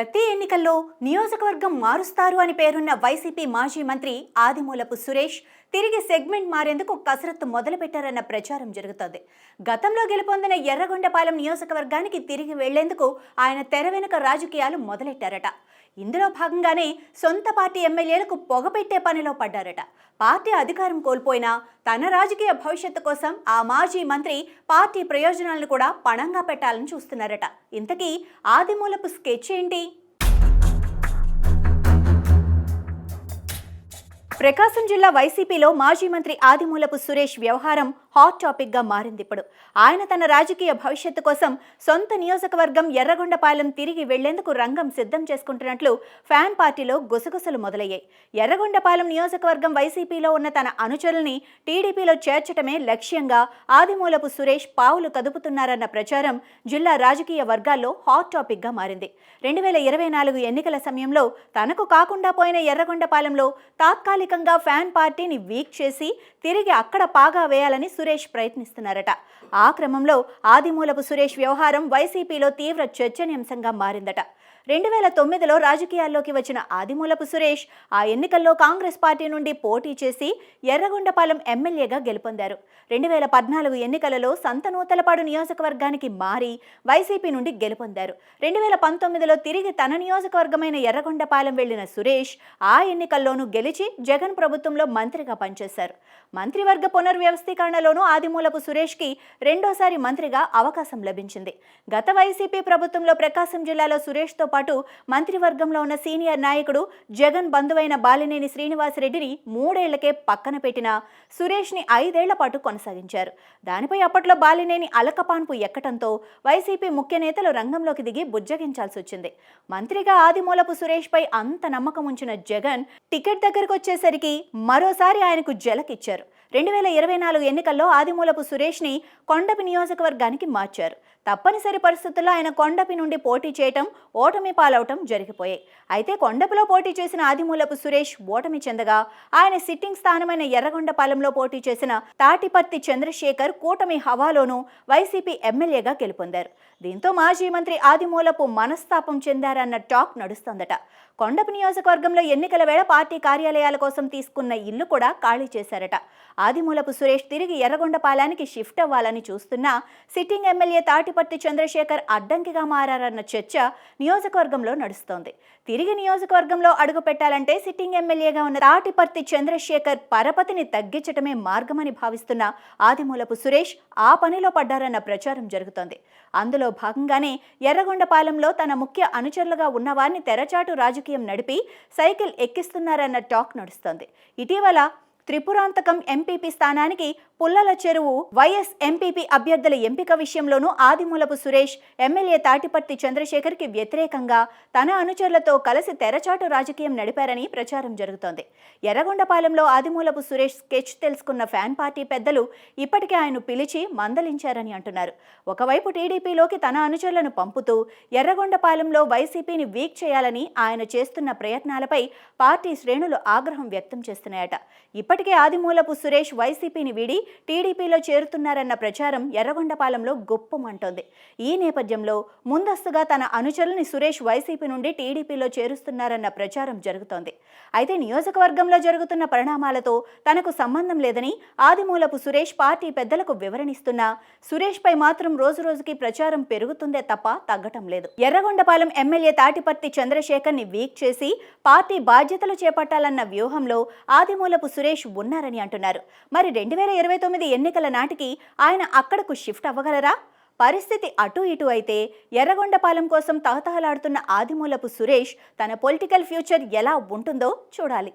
ప్రతి ఎన్నికల్లో నియోజకవర్గం మారుస్తారు అని పేరున్న వైసీపీ మాజీ మంత్రి ఆదిమూలపు సురేష్ తిరిగి సెగ్మెంట్ మారేందుకు కసరత్తు మొదలుపెట్టారన్న ప్రచారం జరుగుతోంది. గతంలో గెలుపొందిన ఎర్రగొండపాలెం నియోజకవర్గానికి తిరిగి వెళ్లేందుకు ఆయన తెర వెనుక రాజకీయాలు మొదలెట్టారట. ఇందులో భాగంగానే సొంత పార్టీ ఎమ్మెల్యేలకు పొగపెట్టే పనిలో పడ్డారట. పార్టీ అధికారం కోల్పోయినా తన రాజకీయ భవిష్యత్తు కోసం ఆ మాజీ మంత్రి పార్టీ ప్రయోజనాలను కూడా పణంగా పెట్టాలని చూస్తున్నారట. ఇంతకీ ఆదిమూలపు స్కెచ్ ఏంటి? ప్రకాశం జిల్లా వైసీపీలో మాజీ మంత్రి ఆదిమూలపు సురేష్ వ్యవహారం హాట్ టాపిక్ గా మారింది. ఇప్పుడు ఆయన తన రాజకీయ భవిష్యత్తు కోసం సొంత నియోజకవర్గం ఎర్రగొండపాలెం తిరిగి వెళ్లేందుకు రంగం సిద్ధం చేసుకుంటున్నట్లు ఫ్యాన్ పార్టీలో గుసగుసలు మొదలయ్యాయి. ఎర్రగొండపాలెం నియోజకవర్గం వైసీపీలో ఉన్న తన అనుచరుల్ని టీడీపీలో చేర్చటమే లక్ష్యంగా ఆదిమూలపు సురేష్ పావులు కదుపుతున్నారన్న ప్రచారం జిల్లా రాజకీయ వర్గాల్లో హాట్ టాపిక్ గా మారింది. 2024 ఎన్నికల సమయంలో తనకు కాకుండా పోయిన ఎర్రగొండపాలెంలో తాత్కాలికంగా ఫ్యాన్ పార్టీని వీక్ చేసి తిరిగి అక్కడ పాగా వేయాలని సురేష్ ప్రయత్నిస్తున్నారట. ఆ క్రమంలో ఆదిమూలపు సురేష్ వ్యవహారం వైసీపీలో తీవ్ర చర్చనీయాంశంగా మారిందట. 2009లో రాజకీయాల్లోకి వచ్చిన ఆదిమూలపు సురేష్ ఆ ఎన్నికల్లో కాంగ్రెస్ పార్టీ నుండి పోటీ చేసి ఎర్రగొండపాలెం ఎమ్మెల్యేగా గెలుపొందారు. 2014 ఎన్నికలలో సంతనూతలపాడు నియోజకవర్గానికి మారి వైసీపీ నుండి గెలుపొందారు. 2019లో తిరిగి తన నియోజకవర్గమైన ఎర్రగొండపాలెం వెళ్లిన సురేష్ ఆ ఎన్నికల్లోనూ గెలిచి జగన్ ప్రభుత్వంలో మంత్రిగా పనిచేశారు. మంత్రివర్గ పునర్వ్యవస్థీకరణలోనూ ఆదిమూలపు సురేష్కి రెండోసారి మంత్రిగా అవకాశం లభించింది. గత వైసీపీ ప్రభుత్వంలో ప్రకాశం జిల్లాలో సురేష్తో పాటు మంత్రివర్గంలో ఉన్న సీనియర్ నాయకుడు జగన్ బంధువైన బాలినేని శ్రీనివాసరెడ్డిని 3 ఏళ్లకే పక్కన పెట్టిన సురేష్ని 5 ఏళ్ల పాటు కొనసాగించారు. దానిపై అప్పట్లో బాలినేని అలకపాన్పు ఎక్కటంతో వైసీపీ ముఖ్య నేతలు రంగంలోకి దిగి బుజ్జగించాల్సి వచ్చింది. మంత్రిగా ఆదిమూలపు సురేష్పై అంత నమ్మకం ఉంచిన జగన్ టికెట్ దగ్గరకు వచ్చేసరికి మరోసారి ఆయనకు జలకిచ్చారు. 2024 ఎన్నికల్లో ఆదిమూలపు సురేష్ని కొండపి నియోజకవర్గానికి మార్చారు. తప్పనిసరి పరిస్థితుల్లో ఆయన కొండపి నుండి పోటీ చేయటం, ఓటమి పాలవటం జరిగిపోయాయి. అయితే కొండపిలో పోటీ చేసిన ఆదిమూలపు సురేష్ ఓటమి చెందగా ఆయన సిట్టింగ్ స్థానమైన ఎర్రగొండపాలెంలో పోటీ చేసిన తాటిపర్తి చంద్రశేఖర్ కూటమి హవాలోనూ వైసీపీ ఎమ్మెల్యేగా గెలుపొందారు. దీంతో మాజీ మంత్రి ఆదిమూలపు మనస్తాపం చెందారన్న టాక్ నడుస్తోందట. కొండపి నియోజకవర్గంలో ఎన్నికల వేళ పార్టీ కార్యాలయాల కోసం తీసుకున్న ఇల్లు కూడా ఖాళీ చేశారట. ఆదిమూలపు సురేష్ తిరిగి ఎర్రగొండపాలెంకి షిఫ్ట్ అవ్వాలని చూస్తున్నా సిట్టింగ్ ఎమ్మెల్యే తాటిపర్తి చంద్రశేఖర్ అడ్డంకిగా మారారన్న చర్చ నియోజకవర్గంలో నడుస్తోంది. తిరిగి నియోజకవర్గంలో అడుగు పెట్టాలంటే సిట్టింగ్ ఎమ్మెల్యేగా ఉన్న తాటిపర్తి చంద్రశేఖర్ పరపతిని తగ్గించటమే మార్గమని భావిస్తున్న ఆదిమూలపు సురేష్ ఆ పనిలో పడ్డారన్న ప్రచారం జరుగుతోంది. అందులో భాగంగానే ఎర్రగొండపాలెంలో తన ముఖ్య అనుచరులుగా ఉన్నవారిని తెరచాటు రాజకీయం నడిపి సైకిల్ ఎక్కిస్తున్నారన్న టాక్ నడుస్తోంది. ఇటీవల త్రిపురాంతకం ఎంపీపీ స్థానానికి పుల్లల చెరువు వైఎస్ ఎంపీపీ అభ్యర్థుల ఎంపిక విషయంలోనూ ఆదిమూలపు సురేష్ ఎమ్మెల్యే తాటిపర్తి చంద్రశేఖర్కి వ్యతిరేకంగా తన అనుచరులతో కలిసి తెరచాటు రాజకీయం నడిపారని ప్రచారం జరుగుతోంది. ఎర్రగొండపాలెంలో ఆదిమూలపు సురేష్ స్కెచ్ తెలుసుకున్న ఫ్యాన్ పార్టీ పెద్దలు ఇప్పటికే ఆయన పిలిచి మందలించారని అంటున్నారు. ఒకవైపు టీడీపీలోకి తన అనుచరులను పంపుతూ ఎర్రగొండపాలెంలో వైసీపీని వీక్ చేయాలని ఆయన చేస్తున్న ప్రయత్నాలపై పార్టీ శ్రేణులు ఆగ్రహం వ్యక్తం చేస్తున్నాయట. ఇప్పటికే ఆదిమూలపు సురేష్ వైసీపీని వీడి టీడీపీలో చేరుతున్నారన్న ప్రచారం ఎర్రగొండపాలెంలో గొప్పమంటోంది. ఈ నేపథ్యంలో ముందస్తుగా తన అనుచరుల్ని సురేష్ వైసీపీ నుండి టీడీపీలో చేరుస్తున్నారన్న ప్రచారం జరుగుతోంది. అయితే నియోజకవర్గంలో జరుగుతున్న పరిణామాలతో తనకు సంబంధం లేదని ఆదిమూలపు సురేష్ పార్టీ పెద్దలకు వివరణిస్తున్నా సురేష్పై మాత్రం రోజురోజుకి ప్రచారం పెరుగుతుందే తప్ప తగ్గటం లేదు. ఎర్రగొండపాలెం ఎమ్మెల్యే తాటిపర్తి చంద్రశేఖర్ని వీక్ చేసి పార్టీ బాధ్యతలు చేపట్టాలన్న వ్యూహంలో ఆదిమూలపు సురేష్ ఉన్నారని అంటున్నారు. మరి 2029 ఎన్నికల నాటికి ఆయన అక్కడకు షిఫ్ట్ అవ్వగలరా? పరిస్థితి అటు ఇటు అయితే ఎర్రగొండపాలెం కోసం తహతహలాడుతున్న ఆదిమూలపు సురేష్ తన పొలిటికల్ ఫ్యూచర్ ఎలా ఉంటుందో చూడాలి.